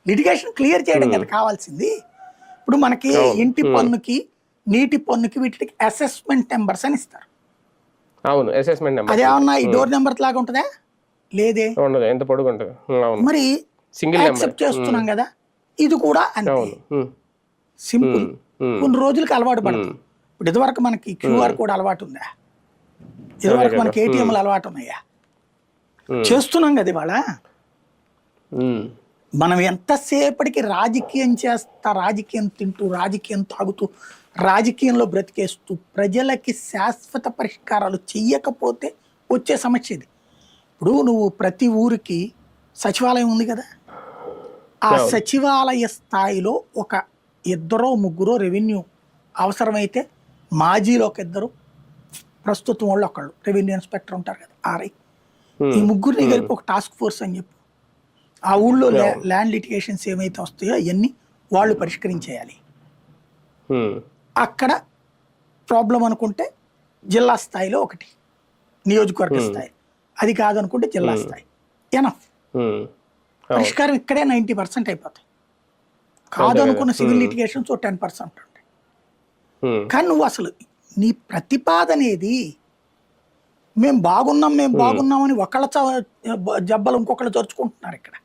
Litigation clear చేయడం కదా కావాల్సింది. ఇప్పుడు మనకి ఇంటి పన్నుకి, నీటి పన్నుకి వీటికి అసెస్మెంట్ నెంబర్స్ అని ఇస్తారు. అవును, అసెస్మెంట్ నెంబర్. అదేమన్నా ఈ డోర్ నెంబర్ లాగా ఉంటుందా? లేదే. ఉండదు, ఎంత పొడుగు ఉంటుంది. మరి సింగిల్ యాక్సెప్ట్ చేస్తున్నాం కదా, ఇది కూడా అంతే సింపుల్. కొన్ని రోజులకి అలవాటు పడతాం. ఇప్పుడు ఇదివరకు మనకి క్యూఆర్ కోడ్ అలవాటు ఉందా? ఇదివరకు మనకి ఏటీఎంలు అలవాటు ఉన్నాయా? చేస్తున్నాం కదా ఇవాళ. మనం ఎంతసేపటికి రాజకీయం చేస్తా, రాజకీయం తింటూ, రాజకీయం తాగుతూ, రాజకీయంలో బ్రతికేస్తూ ప్రజలకి శాశ్వత పరిష్కారాలు చెయ్యకపోతే వచ్చే సమస్య ఇది. ఇప్పుడు నువ్వు ప్రతి ఊరికి సచివాలయం ఉంది కదా, ఆ సచివాలయ స్థాయిలో ఒక 2-3 రెవెన్యూ అవసరమైతే, మాజీలో ఒక 2, ప్రస్తుతం వాళ్ళు ఒకళ్ళు రెవెన్యూ ఇన్స్పెక్టర్ ఉంటారు కదా, ఆర్ఐ, ఈ ముగ్గురిని కలిపి ఒక టాస్క్ ఫోర్స్ అని చెప్పు. ఆ ఊళ్ళో ల్యాండ్ లిటిగేషన్స్ ఏమైతే వస్తాయో అవన్నీ వాళ్ళు పరిష్కరించేయాలి. అక్కడ ప్రాబ్లం అనుకుంటే జిల్లా స్థాయిలో ఒకటి, నియోజకవర్గ స్థాయి, అది కాదనుకుంటే జిల్లా స్థాయి. ఎనఫ్ పరిష్కారం ఇక్కడే 90% అయిపోతాయి. కాదనుకున్న సివిల్ లిటిగేషన్స్ 10% ఉంటాయి. కానీ నువ్వు అసలు నీ ప్రతిపాదనేది మేము బాగున్నామని ఒకళ్ళ జబ్బలు ఇంకొకళ్ళు జరుచుకుంటున్నారు ఇక్కడ.